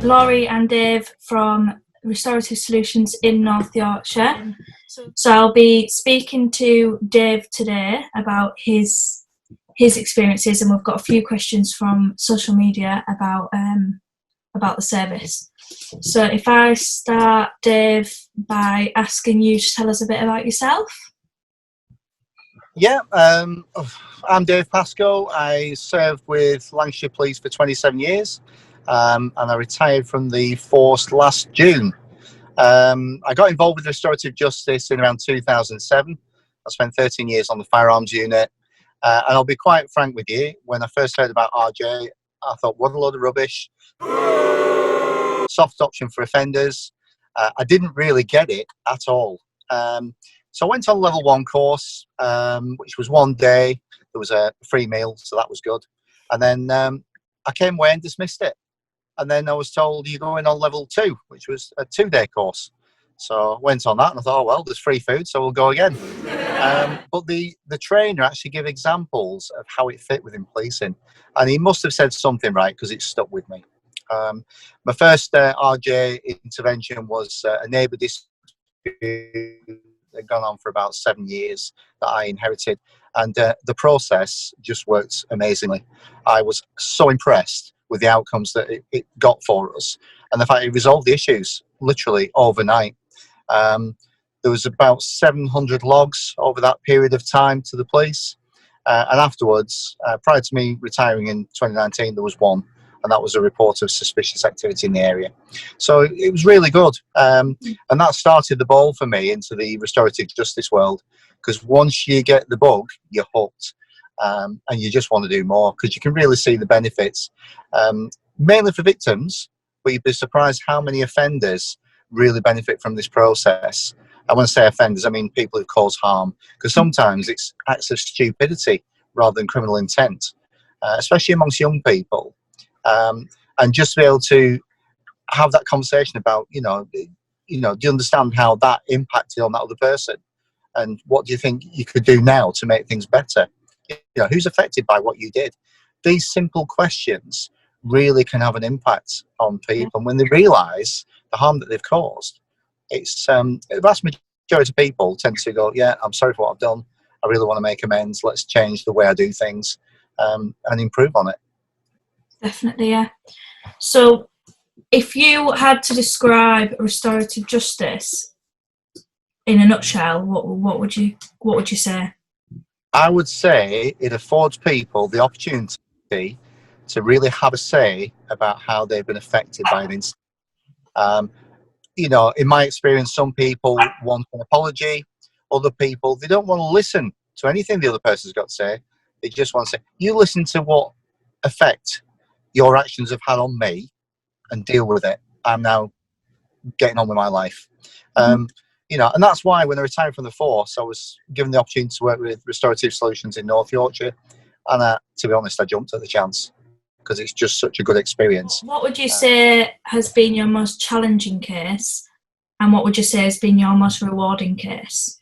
Laurie and Dave from Restorative Solutions in North Yorkshire. So I'll be speaking to Dave today about his experiences, and we've got a few questions from social media about the service. So if I start, Dave, by asking you to tell us a bit about yourself. Yeah, I'm Dave Pascoe. I served with Lancashire Police for 27 years and I retired from the force last June. I got involved with Restorative Justice in around 2007. I spent 13 years on the firearms unit. And I'll be quite frank with you, when I first heard about RJ, I thought, what a load of rubbish. Soft option for offenders. I didn't really get it at all. So I went on a level 1 course, which was 1 day. There was a free meal, so that was good. And then I came away and dismissed it. And then I was told, you're going on level 2, which was a 2-day course. So I went on that and I thought, oh, well, there's free food, so we'll go again. But the trainer actually gave examples of how it fit within policing. And he must have said something right, because it stuck with me. My first RJ intervention was a neighbour dispute that had gone on for about 7 years that I inherited. And the process just worked amazingly. I was so impressed with the outcomes that it got for us. And the fact it resolved the issues literally overnight. There was about 700 logs over that period of time to the police. And afterwards, prior to me retiring in 2019, there was one. And that was a report of suspicious activity in the area. So it was really good. And that started the ball for me into the restorative justice world. Because once you get the bug, you're hooked. And you just want to do more, because you can really see the benefits. Mainly for victims, but you'd be surprised how many offenders really benefit from this process. I want to say offenders, I mean people who cause harm. Because sometimes it's acts of stupidity rather than criminal intent, especially amongst young people. And just to be able to have that conversation about, do you understand how that impacted on that other person? And what do you think you could do now to make things better? Who's affected by what you did? These simple questions really can have an impact on people. And when they realise the harm that they've caused, it's the vast majority of people tend to go, yeah, I'm sorry for what I've done. I really want to make amends. Let's change the way I do things and improve on it. Definitely, yeah. So if you had to describe restorative justice in a nutshell, what would you say? I would say it affords people the opportunity to really have a say about how they've been affected by an incident. In my experience, some people want an apology. Other people, they don't want to listen to anything the other person's got to say. They just want to say, you listen to what effect your actions have had on me and deal with it. I'm now getting on with my life. And that's why when I retired from the force, I was given the opportunity to work with Restorative Solutions in North Yorkshire. And to be honest, I jumped at the chance because it's just such a good experience. What would you say has been your most challenging case? And what would you say has been your most rewarding case?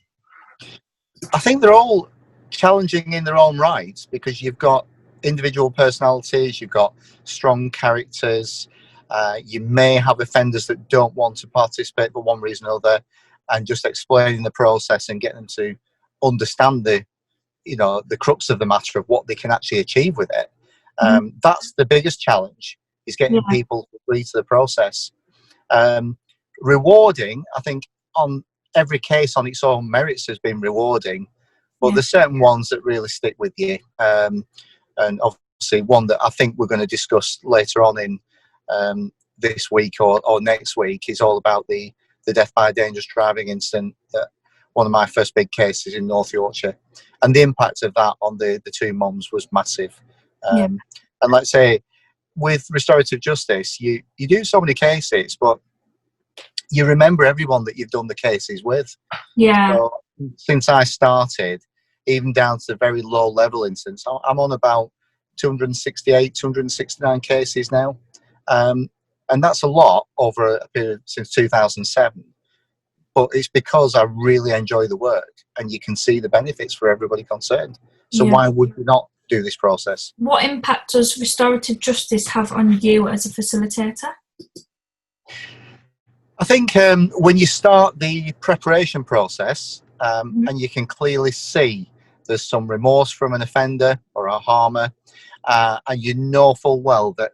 I think they're all challenging in their own right, because you've got individual personalities, you've got strong characters, you may have offenders that don't want to participate for one reason or another, and just explaining the process and getting them to understand the crux of the matter of what they can actually achieve with it. That's the biggest challenge, is getting people to agree to the process. Rewarding, I think on every case on its own merits has been rewarding, but there's certain ones that really stick with you. And obviously one that I think we're going to discuss later on in this week or next week is all about the death by a dangerous driving incident, one of my first big cases in North Yorkshire. And the impact of that on the two mums was massive. And let's say with restorative justice, you do so many cases, but you remember everyone that you've done the cases with. Yeah. So since I started, even down to the very low level incidents, I'm on about 268, 269 cases now. And that's a lot over a period since 2007. But it's because I really enjoy the work and you can see the benefits for everybody concerned. So why would we not do this process? What impact does restorative justice have on you as a facilitator? I think when you start the preparation process, and you can clearly see there's some remorse from an offender or a harmer, and you know full well that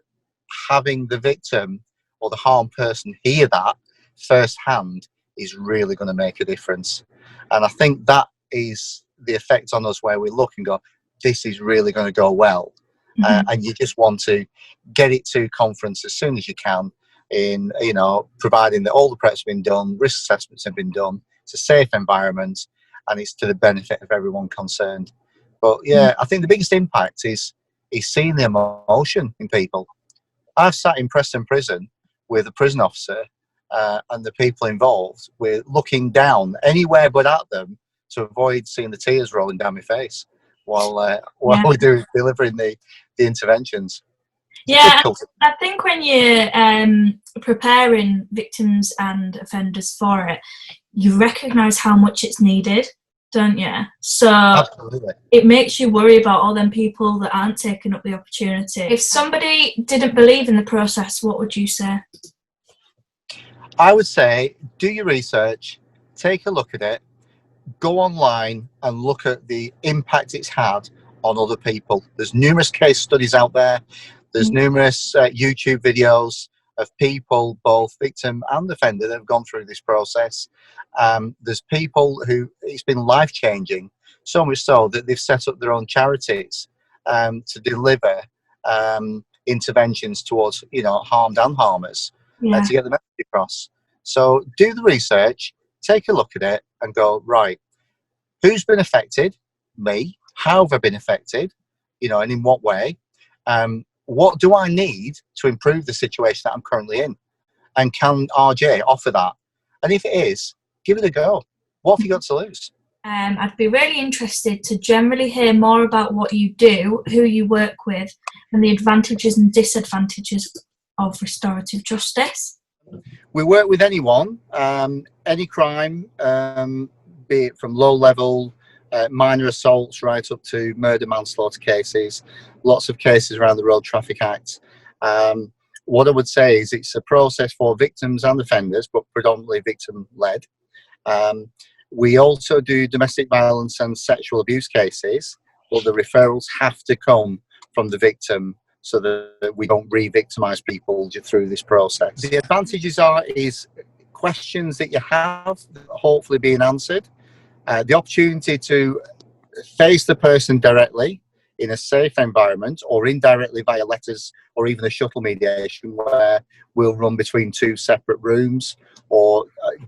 having the victim or the harmed person hear that firsthand is really going to make a difference. And I think that is the effect on us, where we look and go, this is really going to go well. And you just want to get it to conference as soon as you can, in, you know, providing that all the prep's been done, risk assessments have been done, it's a safe environment, and it's to the benefit of everyone concerned. But yeah, I think the biggest impact is seeing the emotion in people. I've sat in Preston Prison with a prison officer, and the people involved, we're looking down anywhere but at them to avoid seeing the tears rolling down my face while we're delivering the interventions. Yeah, I think when you're preparing victims and offenders for it, you recognise how much it's needed, don't you? So absolutely, it makes you worry about all them people that aren't taking up the opportunity. If somebody didn't believe in the process, what would you say? I would say do your research, take a look at it, go online and look at the impact it's had on other people. There's numerous case studies out there. There's numerous YouTube videos of people, both victim and offender, that have gone through this process. There's people who it's been life-changing, so much so that they've set up their own charities to deliver interventions towards, you know, harmed and harmers, to get the message across. So do the research, take a look at it and go, right, who's been affected? Me. How have I been affected? You know, and in what way? What do I need to improve the situation that I'm currently in? And can RJ offer that? And if it is, give it a go. What have you got to lose? I'd be really interested to generally hear more about what you do, who you work with, and the advantages and disadvantages of restorative justice. We work with anyone, any crime, be it from low level, minor assaults right up to murder, manslaughter cases, lots of cases around the Road Traffic Act. What I would say is it's a process for victims and offenders, but predominantly victim-led. We also do domestic violence and sexual abuse cases, but the referrals have to come from the victim so that we don't re-victimise people through this process. The advantages is questions that you have hopefully being answered, the opportunity to face the person directly in a safe environment, or indirectly via letters or even a shuttle mediation, where we'll run between two separate rooms or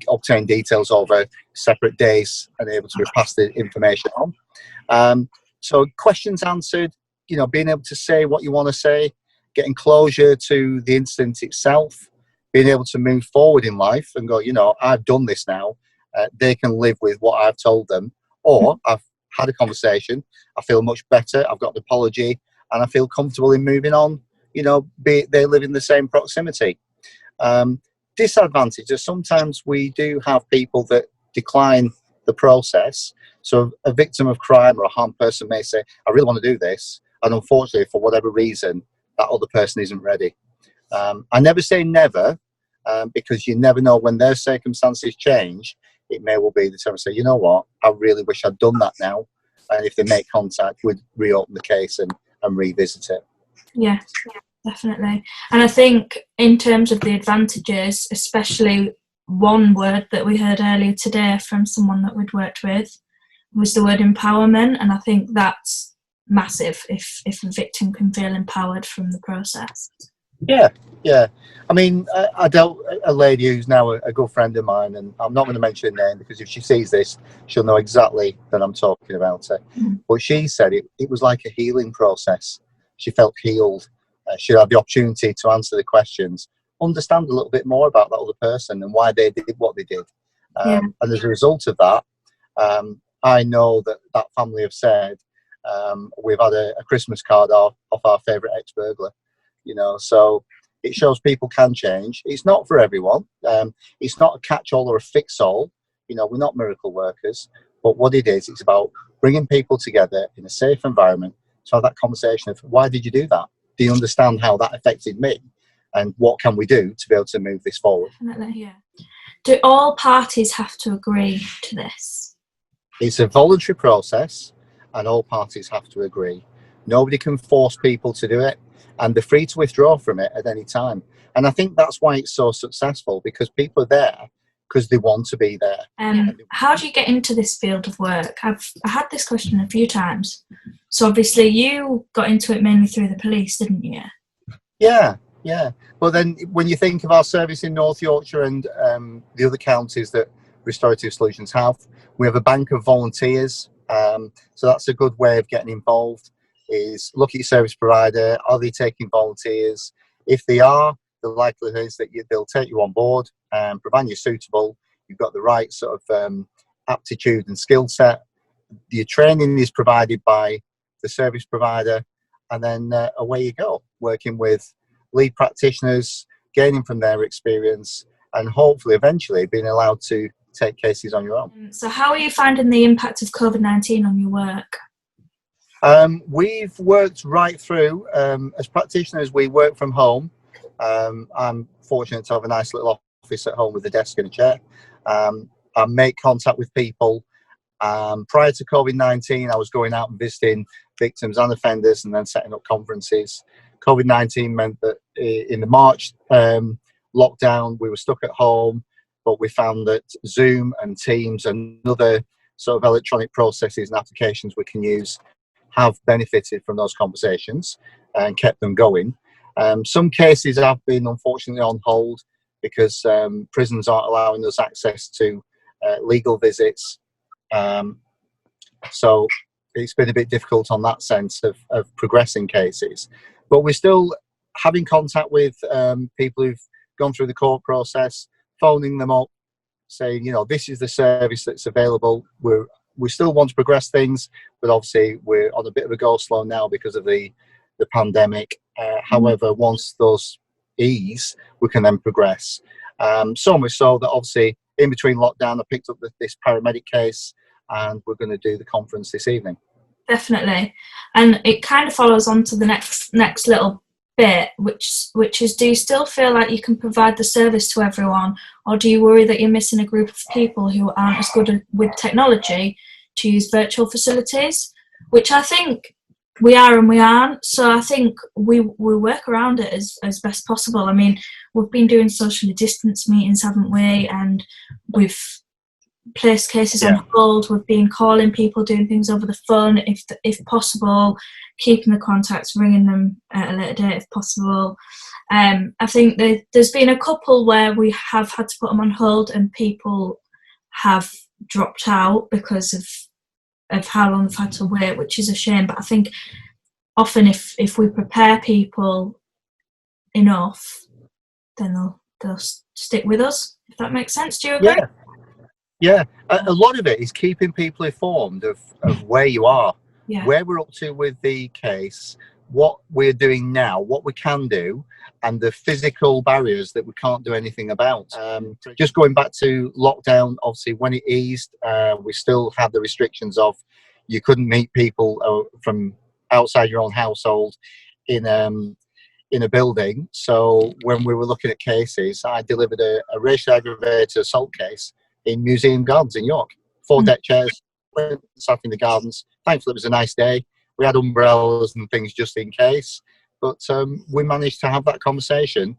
obtain details over separate days and able to pass the information on. So questions answered, you know, being able to say what you want to say, getting closure to the incident itself, being able to move forward in life and go, you know, I've done this now. They can live with what I've told them, or I've had a conversation, I feel much better, I've got an apology, and I feel comfortable in moving on, you know, be it they live in the same proximity. Disadvantages, sometimes we do have people that decline the process. So a victim of crime or a harmed person may say, I really want to do this, and unfortunately, for whatever reason, that other person isn't ready. I never say never, because you never know when their circumstances change. It may well be the time to say, you know what, I really wish I'd done that now. And if they make contact, we'd reopen the case and revisit it. Yeah, definitely. And I think in terms of the advantages, especially one word that we heard earlier today from someone that we'd worked with was the word empowerment. And I think that's massive if a victim can feel empowered from the process. Yeah. I mean, I dealt a lady who's now a good friend of mine, and I'm not going to mention her name because if she sees this, she'll know exactly that I'm talking about her. But she said it was like a healing process. She felt healed. She had the opportunity to answer the questions, understand a little bit more about that other person and why they did what they did. And as a result of that, I know that family have said, we've had a Christmas card off our favourite ex-burglar. You know, so it shows people can change. It's not for everyone. It's not a catch-all or a fix-all. You know, we're not miracle workers. But what it is, it's about bringing people together in a safe environment to have that conversation of, why did you do that? Do you understand how that affected me? And what can we do to be able to move this forward? Definitely, yeah. do all parties have to agree to this? It's a voluntary process, and all parties have to agree. Nobody can force people to do it, and they're free to withdraw from it at any time. And I think that's why it's so successful, because people are there because they want to be there. How do you get into this field of work? I had this question a few times. So obviously you got into it mainly through the police, didn't you? Yeah. But then when you think of our service in North Yorkshire and the other counties that Restorative Solutions have, we have a bank of volunteers. So that's a good way of getting involved, is look at your service provider. Are they taking volunteers? If they are, the likelihood is that they'll take you on board, provided you're suitable, you've got the right sort of aptitude and skill set. Your training is provided by the service provider, and then away you go, working with lead practitioners, gaining from their experience, and hopefully eventually being allowed to take cases on your own. So how are you finding the impact of COVID-19 on your work? We've worked right through. As practitioners, we work from home. I'm fortunate to have a nice little office at home with a desk and a chair. I make contact with people. Prior to COVID-19, I was going out and visiting victims and offenders and then setting up conferences. COVID-19 meant that in the March lockdown, we were stuck at home, but we found that Zoom and Teams and other sort of electronic processes and applications we can use have benefited from those conversations and kept them going. Some cases have been unfortunately on hold because prisons aren't allowing us access to legal visits. So it's been a bit difficult on that sense of progressing cases. But we're still having contact with people who've gone through the court process, phoning them up, saying, you know, this is the service that's available. We still want to progress things, but obviously we're on a bit of a go slow now because of the pandemic. However, once those ease, we can then progress. So much so that obviously in between lockdown, I picked up this paramedic case, and we're going to do the conference this evening. Definitely, and it kind of follows on to the next little bit, which is, do you still feel like you can provide the service to everyone, or do you worry that you're missing a group of people who aren't as good with technology to use virtual facilities? Which I think we are and we aren't. So I think we work around it as best possible. I mean, we've been doing socially distanced meetings, haven't we? And we've placed cases on hold. We've been calling people, doing things over the phone if possible, keeping the contacts, ringing them at a later date if possible. I think there's been a couple where we have had to put them on hold and people have dropped out because of how long they've had to wait, which is a shame. But I think often if we prepare people enough, then they'll stick with us, if that makes sense. Do you agree? Yeah. A lot of it is keeping people informed of where you are, where we're up to with the case, what we're doing now, what we can do, and the physical barriers that we can't do anything about. Just going back to lockdown, obviously when it eased, we still had the restrictions of you couldn't meet people from outside your own household in a building. So when we were looking at cases, I delivered a racial aggravated assault case in Museum Gardens in York. 4 deck chairs, went, sat in the gardens. Thankfully, it was a nice day. We had umbrellas and things just in case. But we managed to have that conversation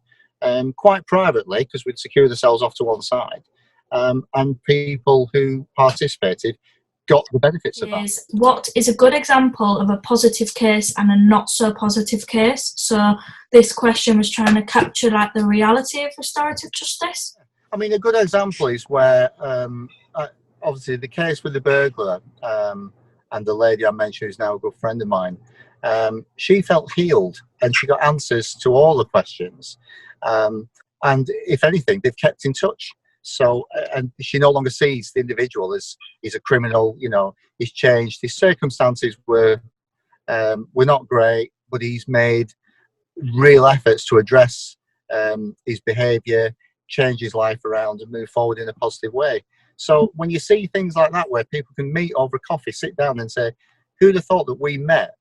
quite privately because we'd secured ourselves off to one side. And people who participated got the benefits of that. What is a good example of a positive case and a not so positive case? So this question was trying to capture like the reality of restorative justice. I mean, a good example is where obviously the case with the burglar and the lady I mentioned who's now a good friend of mine, she felt healed and she got answers to all the questions. And if anything, they've kept in touch. So, and she no longer sees the individual as he's a criminal, you know, he's changed. His circumstances were not great, but he's made real efforts to address his behaviour, change his life around and move forward in a positive way. So when you see things like that where people can meet over a coffee, sit down and say, who'd have thought that we met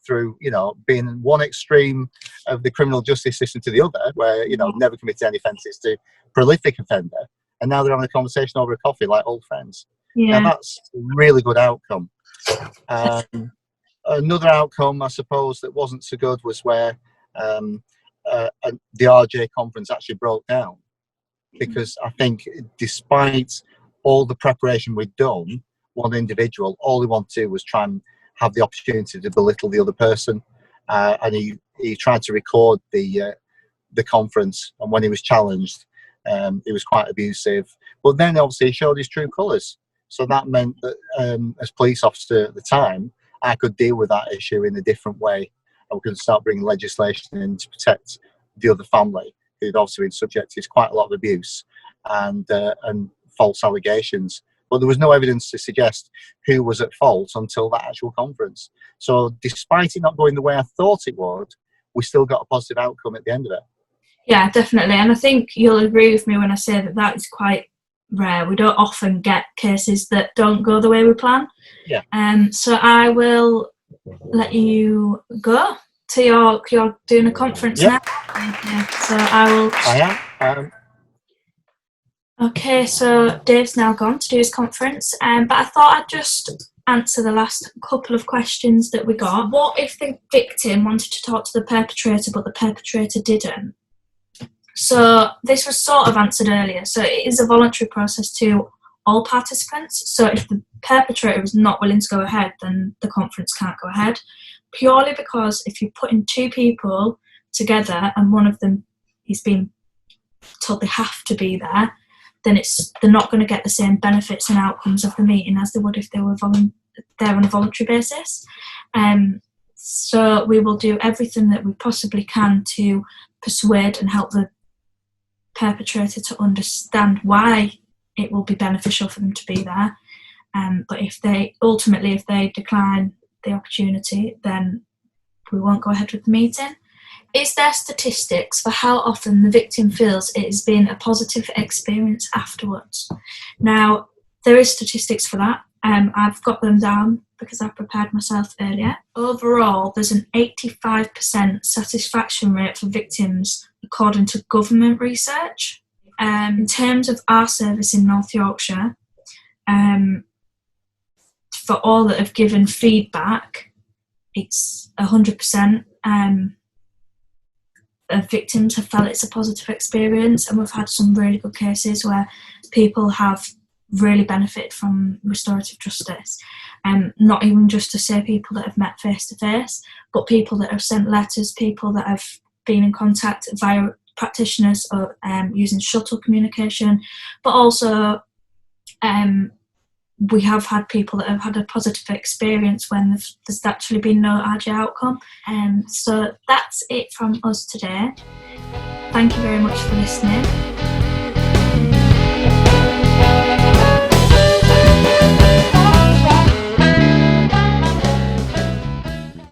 through, you know, being one extreme of the criminal justice system to the other, where, you know, never committed any offences, to prolific offender, and now they're having a conversation over a coffee like old friends. Yeah. Now that's a really good outcome. Another outcome, I suppose, that wasn't so good was where the RJ conference actually broke down, because I think despite all the preparation we'd done, one individual, all he wanted to do was try and have the opportunity to belittle the other person, and he tried to record the conference, and when he was challenged, he was quite abusive. But then obviously he showed his true colours, so that meant that as police officer at the time, I could deal with that issue in a different way, and we could start bringing legislation in to protect the other family who'd also been subjected to quite a lot of abuse and false allegations. But there was no evidence to suggest who was at fault until that actual conference. So despite it not going the way I thought it would, we still got a positive outcome at the end of it. Yeah, definitely. And I think you'll agree with me when I say that that is quite rare. We don't often get cases that don't go the way we plan. Yeah. So I will let you go to you're doing a conference now. Okay, so I am. Okay, so Dave's now gone to do his conference, but I thought I'd just answer the last couple of questions that we got. What if the victim wanted to talk to the perpetrator, but the perpetrator didn't? So this was sort of answered earlier. So it is a voluntary process to all participants. So if the perpetrator is not willing to go ahead, then the conference can't go ahead. Purely because if you're putting two people together and one of them is being told they have to be there, then they're not going to get the same benefits and outcomes of the meeting as they would if they were there on a voluntary basis. So we will do everything that we possibly can to persuade and help the perpetrator to understand why it will be beneficial for them to be there. But if they decline the opportunity, then we won't go ahead with the meeting. Is there statistics for how often the victim feels it has been a positive experience afterwards? Now, there is statistics for that. I've got them down because I prepared myself earlier. Overall, there's an 85% satisfaction rate for victims according to government research. In terms of our service in North Yorkshire, for all that have given feedback, it's 100%. Victims have felt it's a positive experience, and we've had some really good cases where people have really benefited from restorative justice. Not even just to say people that have met face to face, but people that have sent letters, people that have been in contact via practitioners or using shuttle communication, but also we have had people that have had a positive experience when there's actually been no RJ outcome. So that's it from us today. Thank you very much for listening.